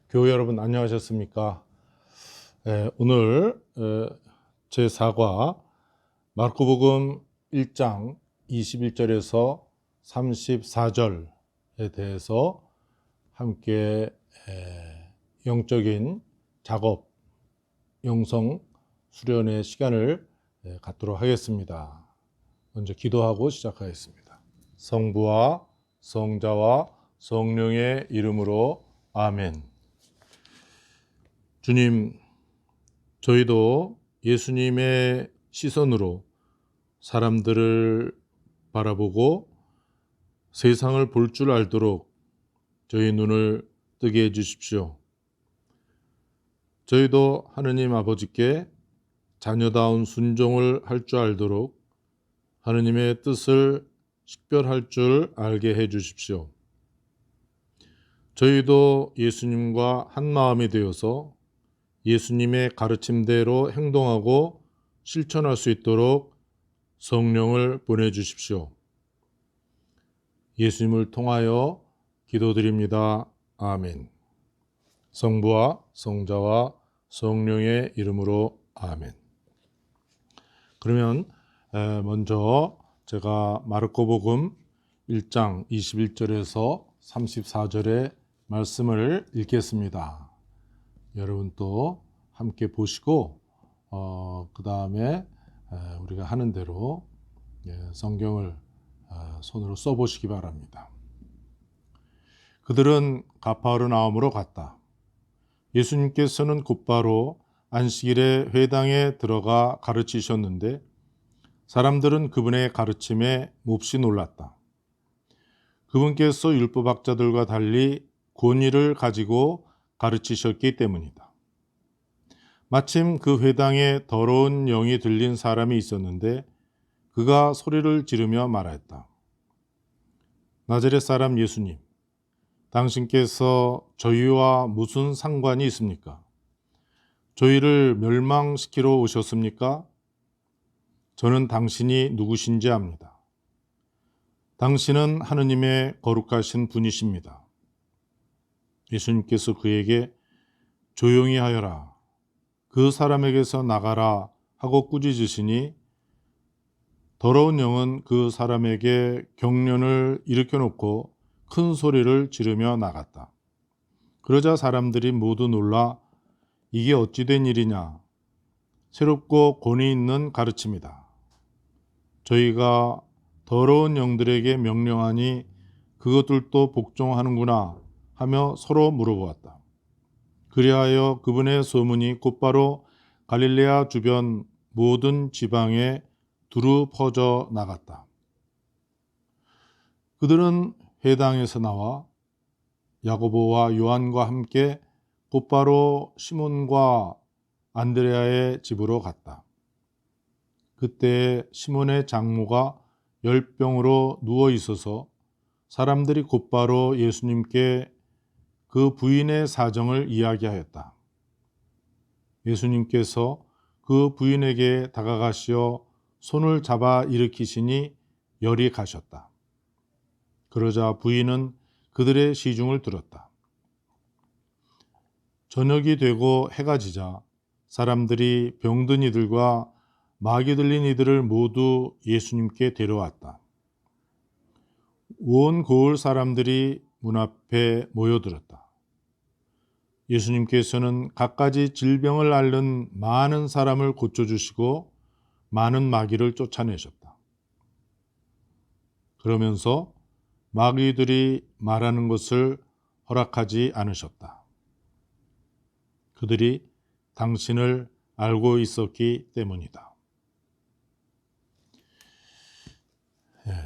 교회 여러분 안녕하셨습니까? 오늘 제4과 마르코복음 1장 21절에서 34절에 대해서 함께 영적인 작업, 영성 수련의 시간을 갖도록 하겠습니다. 먼저 기도하고 시작하겠습니다. 성부와 성자와 성령의 이름으로 아멘. 주님, 저희도 예수님의 시선으로 사람들을 바라보고 세상을 볼 줄 알도록 저희 눈을 뜨게 해주십시오. 저희도 하느님 아버지께 자녀다운 순종을 할 줄 알도록 하느님의 뜻을 식별할 줄 알게 해주십시오. 저희도 예수님과 한 마음이 되어서 예수님의 가르침대로 행동하고 실천할 수 있도록 성령을 보내주십시오. 예수님을 통하여 기도드립니다. 아멘. 성부와 성자와 성령의 이름으로 아멘. 그러면 먼저 제가 마르코복음 1장 21절에서 34절의 말씀을 읽겠습니다. 여러분 또 함께 보시고 그 다음에 우리가 하는 대로 성경을 손으로 써보시기 바랍니다. 그들은 가파르나움으로 갔다. 예수님께서는 곧바로 안식일에 회당에 들어가 가르치셨는데 사람들은 그분의 가르침에 몹시 놀랐다. 그분께서 율법학자들과 달리 권위를 가지고 가르치셨기 때문이다. 마침 그 회당에 더러운 영이 들린 사람이 있었는데 그가 소리를 지르며 말하였다. 나자렛 사람 예수님, 당신께서 저희와 무슨 상관이 있습니까? 저희를 멸망시키러 오셨습니까? 저는 당신이 누구신지 압니다. 당신은 하느님의 거룩하신 분이십니다. 예수님께서 그에게 조용히 하여라, 그 사람에게서 나가라 하고 꾸짖으시니 더러운 영은 그 사람에게 경련을 일으켜놓고 큰 소리를 지르며 나갔다. 그러자 사람들이 모두 놀라 이게 어찌 된 일이냐, 새롭고 권위 있는 가르침이다. 저희가 더러운 영들에게 명령하니 그것들도 복종하는구나 하며 서로 물어보았다. 그리하여 그분의 소문이 곧바로 갈릴레아 주변 모든 지방에 두루 퍼져 나갔다. 그들은 회당에서 나와 야고보와 요한과 함께 곧바로 시몬과 안드레아의 집으로 갔다. 그때 시몬의 장모가 열병으로 누워 있어서 사람들이 곧바로 예수님께 그 부인의 사정을 이야기하였다. 예수님께서 그 부인에게 다가가시어 손을 잡아 일으키시니 열이 가셨다. 그러자 부인은 그들의 시중을 들었다. 저녁이 되고 해가 지자 사람들이 병든 이들과 마귀 들린 이들을 모두 예수님께 데려왔다. 온 고을 사람들이 문 앞에 모여들었다. 예수님께서는 갖가지 질병을 앓는 많은 사람을 고쳐주시고 많은 마귀를 쫓아내셨다. 그러면서 마귀들이 말하는 것을 허락하지 않으셨다. 그들이 당신을 알고 있었기 때문이다.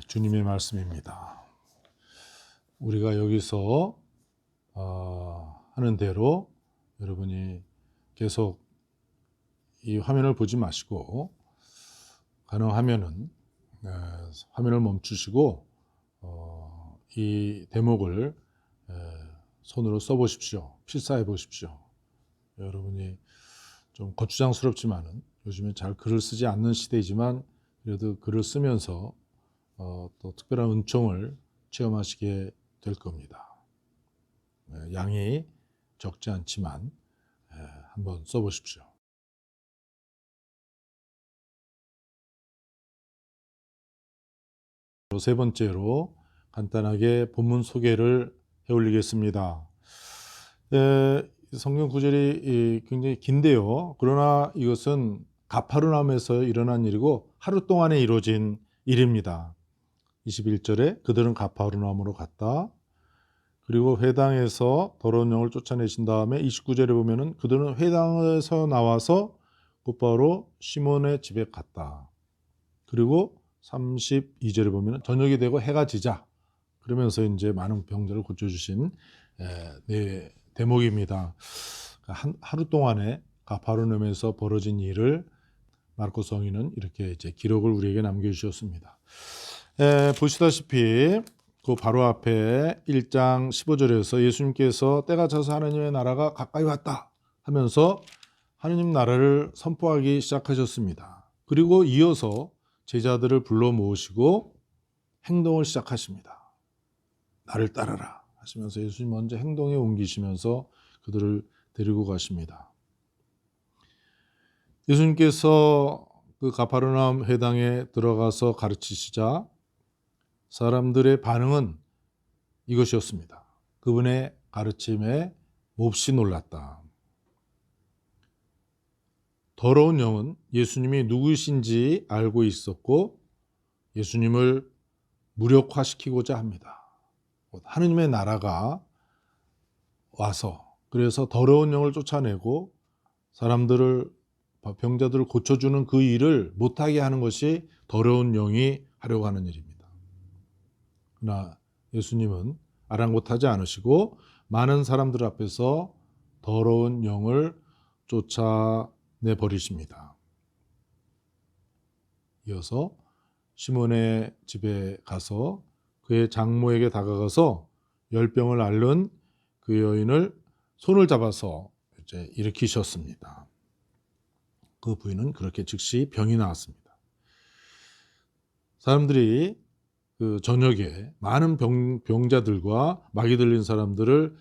주님의 말씀입니다. 우리가 여기서 하는 대로 여러분이 계속 이 화면을 보지 마시고 가능하면은 화면을 멈추시고 이 대목을 손으로 써보십시오. 필사해 보십시오. 여러분이 좀 거추장스럽지만은 요즘에 잘 글을 쓰지 않는 시대이지만 그래도 글을 쓰면서 또 특별한 은총을 체험하시게 될 겁니다. 양이 적지 않지만 한번 써보십시오. 세 번째로 간단하게 본문 소개를 해올리겠습니다. 성경 구절이 굉장히 긴데요. 그러나 이것은 가파르나움에서 일어난 일이고 하루 동안에 이루어진 일입니다. 21절에 그들은 가파르나움으로 갔다. 그리고 회당에서 더러운 영을 쫓아내신 다음에 29절에 보면은 그들은 회당에서 나와서 곧바로 시몬의 집에 갔다. 그리고 32절에 보면은 저녁이 되고 해가 지자 그러면서 이제 많은 병자를 고쳐주신 네 대목입니다. 하루 동안에 가파르나움에서 벌어진 일을 마르코 성인은 이렇게 이제 기록을 우리에게 남겨주셨습니다. 보시다시피 그 바로 앞에 1장 15절에서 예수님께서 때가 차서 하나님의 나라가 가까이 왔다 하면서 하나님 나라를 선포하기 시작하셨습니다. 그리고 이어서 제자들을 불러 모으시고 행동을 시작하십니다. 나를 따르라 하시면서 예수님 먼저 행동에 옮기시면서 그들을 데리고 가십니다. 예수님께서 그 가파르나움 회당에 들어가서 가르치시자 사람들의 반응은 이것이었습니다. 그분의 가르침에 몹시 놀랐다. 더러운 영은 예수님이 누구신지 알고 있었고 예수님을 무력화시키고자 합니다. 하느님의 나라가 와서 그래서 더러운 영을 쫓아내고 사람들을 병자들을 고쳐주는 그 일을 못하게 하는 것이 더러운 영이 하려고 하는 일입니다. 그러나 예수님은 아랑곳하지 않으시고 많은 사람들 앞에서 더러운 영을 쫓아내버리십니다. 이어서 시몬의 집에 가서 그의 장모에게 다가가서 열병을 앓는 그 여인을 손을 잡아서 이제 일으키셨습니다. 그 부인은 그렇게 즉시 병이 나았습니다. 사람들이 그 저녁에 많은 병자들과 마귀 들린 사람들을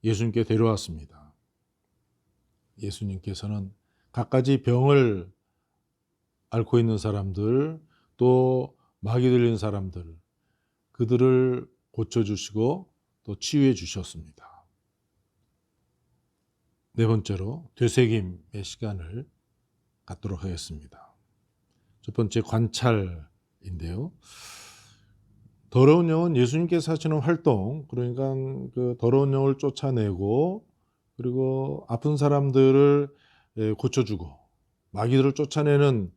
예수님께 데려왔습니다. 예수님께서는 갖가지 병을 앓고 있는 사람들 또 마귀 들린 사람들 그들을 고쳐주시고 또 치유해 주셨습니다. 네 번째로 되새김의 시간을 갖도록 하겠습니다. 첫 번째 관찰인데요. 더러운 영은 예수님께서 하시는 활동, 그러니까 그 더러운 영을 쫓아내고 그리고 아픈 사람들을 고쳐주고 마귀들을 쫓아내는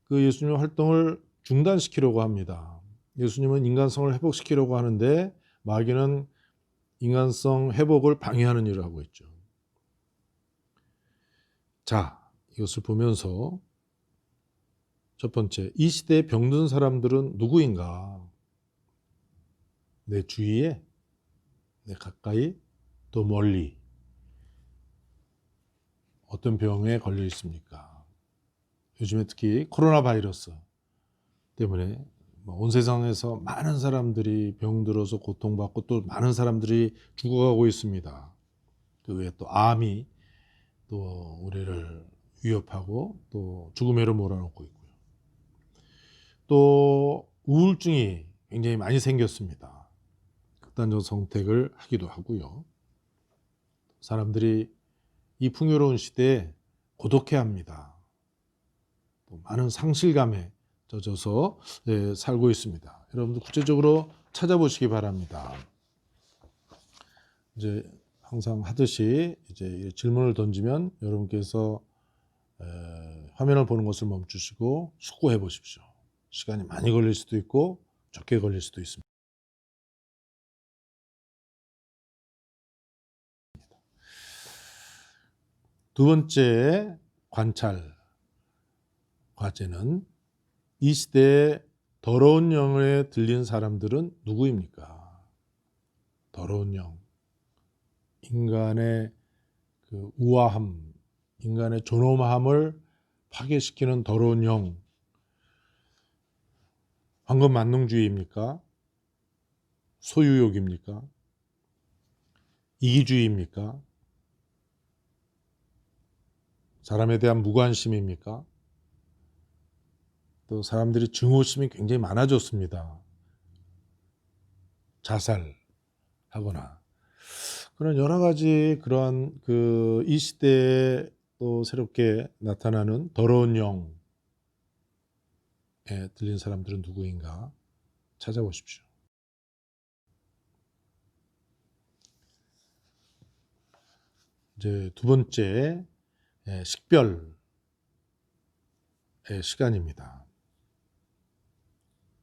그 예수님의 활동을 중단시키려고 합니다. 예수님은 인간성을 회복시키려고 하는데 마귀는 인간성 회복을 방해하는 일을 하고 있죠. 자, 이것을 보면서 첫 번째, 이 시대에 병든 사람들은 누구인가? 내 주위에, 내 가까이, 또 멀리 어떤 병에 걸려 있습니까? 요즘에 특히 코로나 바이러스 때문에 온 세상에서 많은 사람들이 병들어서 고통받고 또 많은 사람들이 죽어가고 있습니다. 그 외에 또 암이 또 우리를 위협하고 또 죽음에로 몰아넣고 있고요. 또 우울증이 굉장히 많이 생겼습니다. 극단적 선택을 하기도 하고요. 사람들이 이 풍요로운 시대에 고독해합니다. 또 많은 상실감에 젖어서 살고 있습니다. 여러분들 구체적으로 찾아보시기 바랍니다. 이제 항상 하듯이 이제 질문을 던지면 여러분께서 화면을 보는 것을 멈추시고 숙고해 보십시오. 시간이 많이 걸릴 수도 있고 적게 걸릴 수도 있습니다. 두 번째 관찰 과제는 이 시대에 더러운 영에 들린 사람들은 누구입니까? 더러운 영. 인간의 그 우아함, 인간의 존엄함을 파괴시키는 더러운 영. 황금만능주의입니까? 소유욕입니까? 이기주의입니까? 사람에 대한 무관심입니까? 또 사람들이 증오심이 굉장히 많아졌습니다. 자살하거나 그런 여러 가지 그러한 이 시대에 또 새롭게 나타나는 더러운 영에 들린 사람들은 누구인가 찾아보십시오. 이제 두 번째 식별의 시간입니다.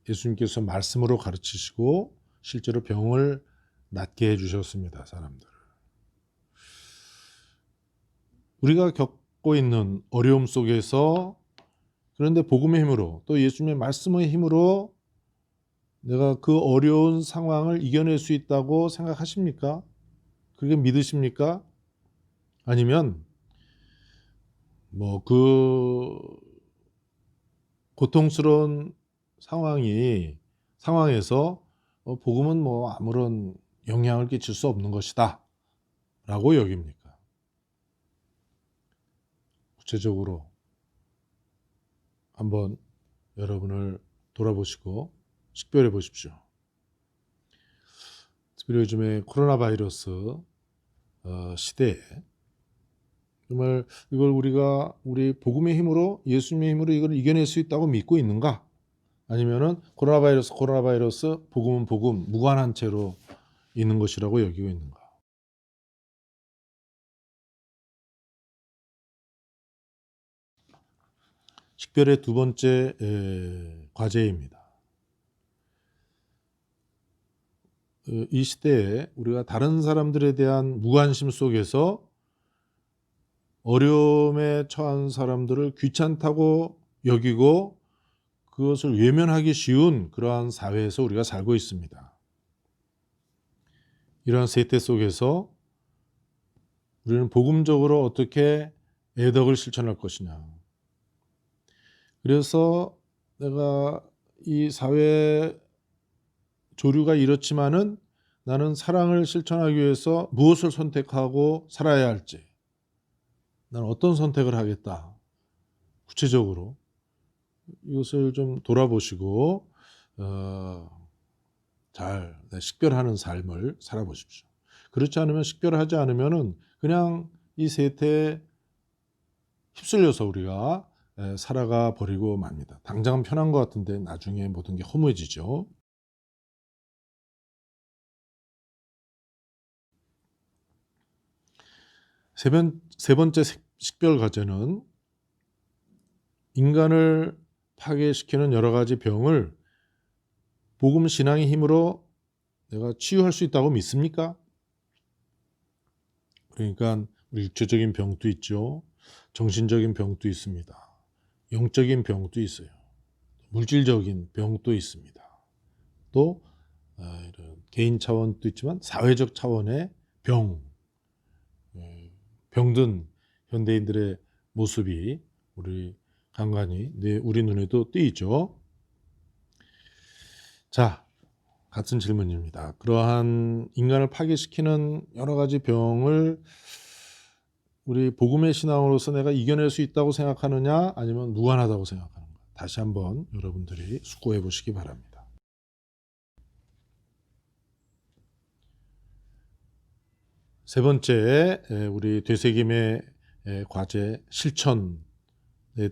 예수님께서 말씀으로 가르치시고 실제로 병을 낫게 해주셨습니다. 사람들을. 우리가 겪고 있는 어려움 속에서 그런데 복음의 힘으로 또 예수님의 말씀의 힘으로 내가 그 어려운 상황을 이겨낼 수 있다고 생각하십니까? 그게 믿으십니까? 아니면 그 고통스러운 상황에서 복음은 아무런 영향을 끼칠 수 없는 것이다 라고 여깁니까? 구체적으로 한번 여러분을 돌아보시고 식별해 보십시오. 특별히 요즘에 코로나 바이러스 시대에 정말 이걸 우리 복음의 힘으로 예수님의 힘으로 이걸 이겨낼 수 있다고 믿고 있는가? 아니면은 코로나 바이러스 복음은 복음 무관한 채로 있는 것이라고 여기고 있는가? 식별의 두 번째 과제입니다. 이 시대에 우리가 다른 사람들에 대한 무관심 속에서 어려움에 처한 사람들을 귀찮다고 여기고 그것을 외면하기 쉬운 그러한 사회에서 우리가 살고 있습니다. 이러한 세태 속에서 우리는 복음적으로 어떻게 애덕을 실천할 것이냐. 그래서 내가 이 사회 조류가 이렇지만은 나는 사랑을 실천하기 위해서 무엇을 선택하고 살아야 할지, 나는 어떤 선택을 하겠다. 구체적으로 이것을 좀 돌아보시고 잘 식별하는 삶을 살아보십시오. 그렇지 않으면 식별하지 않으면은 그냥 이 세태에 휩쓸려서 우리가 살아가 버리고 맙니다. 당장은 편한 것 같은데 나중에 모든 게 허무해지죠. 세 번째 식별 과제는 인간을 파괴시키는 여러 가지 병을 복음 신앙의 힘으로 내가 치유할 수 있다고 믿습니까? 그러니까 우리 육체적인 병도 있죠. 정신적인 병도 있습니다. 영적인 병도 있어요. 물질적인 병도 있습니다. 또 이런 개인 차원도 있지만 사회적 차원의 병든 현대인들의 모습이 우리 간간히 우리 눈에도 띄죠. 자, 같은 질문입니다. 그러한 인간을 파괴시키는 여러 가지 병을 우리 복음의 신앙으로서 내가 이겨낼 수 있다고 생각하느냐 아니면 무관하다고 생각하는가? 다시 한번 여러분들이 숙고해 보시기 바랍니다. 세 번째 우리 되새김의 과제 실천에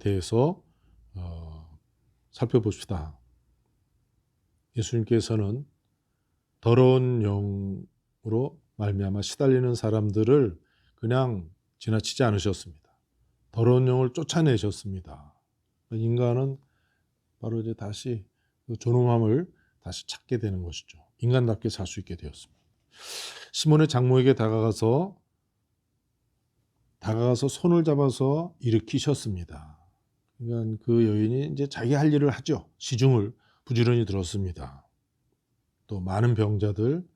대해서 살펴봅시다. 예수님께서는 더러운 영으로 말미암아 시달리는 사람들을 그냥 지나치지 않으셨습니다. 더러운 영을 쫓아내셨습니다. 인간은 바로 이제 다시 그 존엄함을 다시 찾게 되는 것이죠. 인간답게 살 수 있게 되었습니다. 시몬의 장모에게 다가가서 손을 잡아서 일으키셨습니다. 그러니까 그 여인이 이제 자기 할 일을 하죠. 시중을 부지런히 들었습니다. 또 많은 병자들,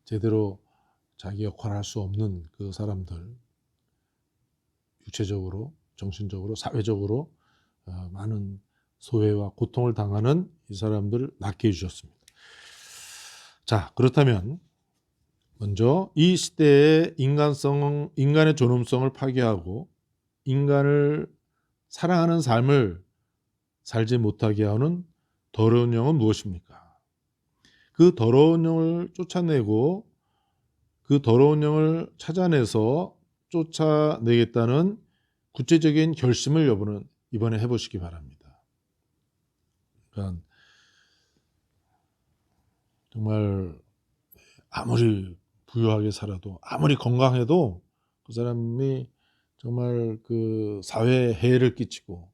제대로 자기 역할을 할 수 없는 그 사람들, 육체적으로, 정신적으로, 사회적으로 많은 소외와 고통을 당하는 이 사람들을 낫게 해주셨습니다. 자, 그렇다면 먼저 이 시대의 인간의 존엄성을 파괴하고 인간을 사랑하는 삶을 살지 못하게 하는 더러운 영은 무엇입니까? 그 더러운 영을 쫓아내고 그 더러운 영을 찾아내서 쫓아내겠다는 구체적인 결심을 여러분은 이번에 해보시기 바랍니다. 그러니까 정말 아무리 부유하게 살아도 아무리 건강해도 그 사람이 정말 그 사회에 해를 끼치고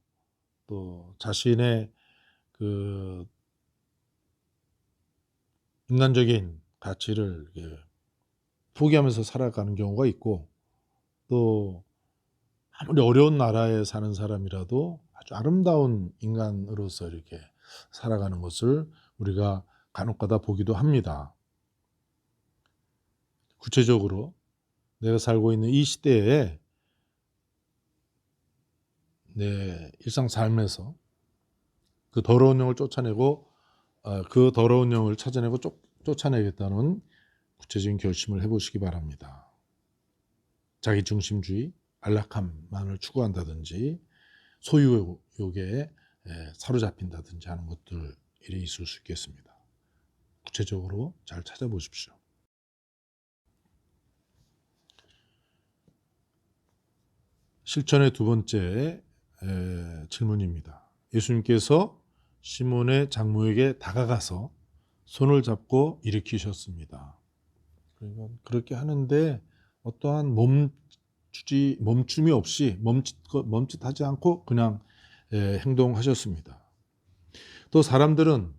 또 자신의 그 인간적인 가치를 포기하면서 살아가는 경우가 있고 또 아무리 어려운 나라에 사는 사람이라도 아주 아름다운 인간으로서 이렇게 살아가는 것을 우리가 간혹가다 보기도 합니다. 구체적으로 내가 살고 있는 이 시대에 내 일상 삶에서 그 더러운 영을 쫓아내고 그 더러운 영을 찾아내고 쫓아내겠다는 구체적인 결심을 해보시기 바랍니다. 자기중심주의, 안락함만을 추구한다든지 소유욕에 사로잡힌다든지 하는 것들이 있을 수 있겠습니다. 구체적으로 잘 찾아보십시오. 실천의 두 번째 질문입니다. 예수님께서 시몬의 장모에게 다가가서 손을 잡고 일으키셨습니다. 그러니까 그렇게 하는데 어떠한 멈춤이 없이 멈칫하지 않고 그냥 행동하셨습니다. 또 사람들은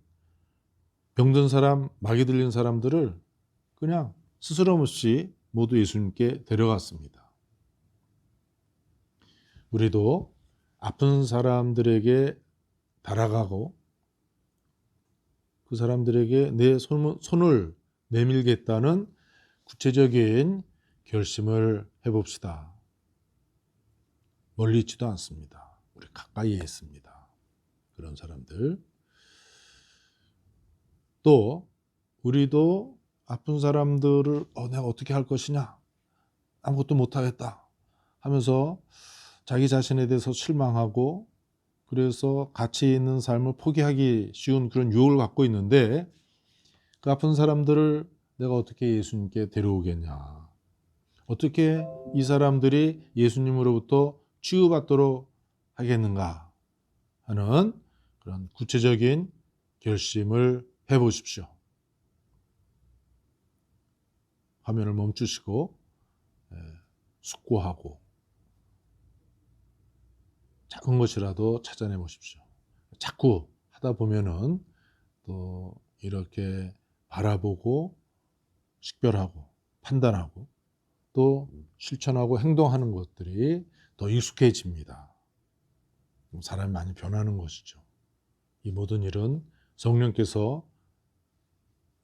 병든 사람, 마귀 들린 사람들을 그냥 스스럼 없이 모두 예수님께 데려갔습니다. 우리도 아픈 사람들에게 다가가고 그 사람들에게 내 손을 내밀겠다는 구체적인 결심을 해봅시다. 멀리 있지도 않습니다. 우리 가까이에 있습니다. 그런 사람들. 또 우리도 아픈 사람들을 내가 어떻게 할 것이냐, 아무것도 못하겠다 하면서 자기 자신에 대해서 실망하고 그래서 가치 있는 삶을 포기하기 쉬운 그런 유혹을 갖고 있는데 그 아픈 사람들을 내가 어떻게 예수님께 데려오겠냐, 어떻게 이 사람들이 예수님으로부터 치유받도록 하겠는가 하는 그런 구체적인 결심을 해보십시오. 화면을 멈추시고 숙고하고 작은 것이라도 찾아내 보십시오. 자꾸 하다 보면은 또 이렇게 바라보고 식별하고 판단하고 또 실천하고 행동하는 것들이 더 익숙해집니다. 사람이 많이 변하는 것이죠. 이 모든 일은 성령께서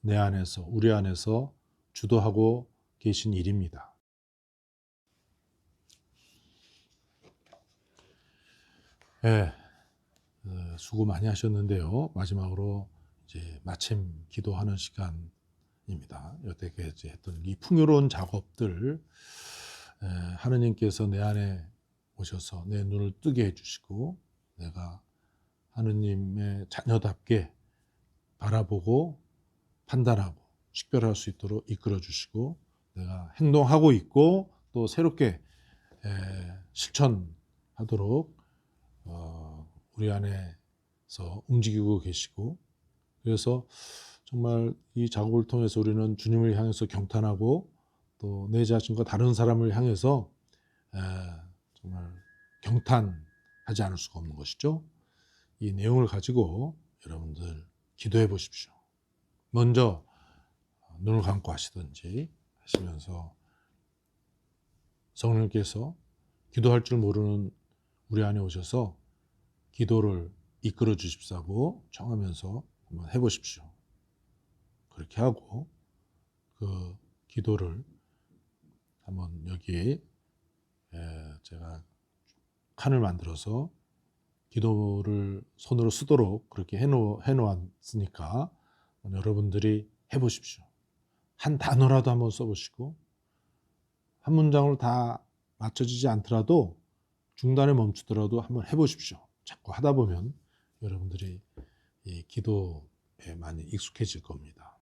내 안에서 우리 안에서 주도하고 계신 일입니다. 수고 많이 하셨는데요. 마지막으로 이제 마침 기도하는 시간입니다. 여태까지 했던 이 풍요로운 작업들 하느님께서 내 안에 오셔서 내 눈을 뜨게 해주시고 내가 하느님의 자녀답게 바라보고 판단하고 식별할 수 있도록 이끌어 주시고 내가 행동하고 있고 또 새롭게 실천하도록 우리 안에서 움직이고 계시고 그래서 정말 이 작업을 통해서 우리는 주님을 향해서 경탄하고 또 내 자신과 다른 사람을 향해서 정말 경탄하지 않을 수가 없는 것이죠. 이 내용을 가지고 여러분들 기도해 보십시오. 먼저 눈을 감고 하시든지 하시면서 성령께서 기도할 줄 모르는 우리 안에 오셔서 기도를 이끌어 주십사고 청하면서 한번 해보십시오. 그렇게 하고 그 기도를 한번 여기 제가 칸을 만들어서 기도를 손으로 쓰도록 그렇게 해놓았으니까 여러분들이 해보십시오. 한 단어라도 한번 써보시고, 한 문장으로 다 맞춰지지 않더라도 중단에 멈추더라도 한번 해보십시오. 자꾸 하다 보면 여러분들이 이 기도에 많이 익숙해질 겁니다.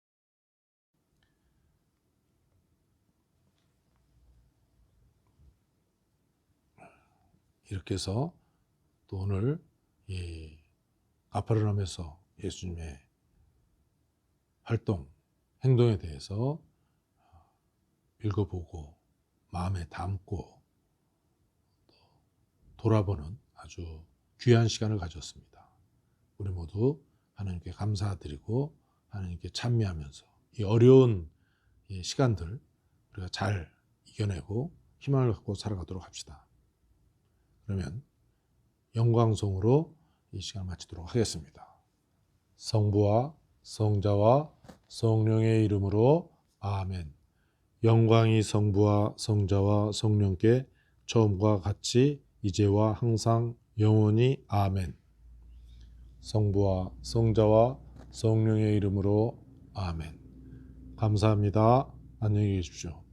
이렇게 해서 또 오늘 이 가퍼르나움에서 예수님의 활동, 행동에 대해서 읽어보고 마음에 담고 돌아보는 아주 귀한 시간을 가졌습니다. 우리 모두 하나님께 감사드리고 하나님께 찬미하면서 이 어려운 이 시간들 우리가 잘 이겨내고 희망을 갖고 살아가도록 합시다. 그러면 영광송으로 이 시간 마치도록 하겠습니다. 성부와 성자와 성령의 이름으로 아멘. 영광이 성부와 성자와 성령께 처음과 같이 이제와 항상 영원히 아멘. 성부와 성자와 성령의 이름으로 아멘. 감사합니다. 안녕히 계십시오.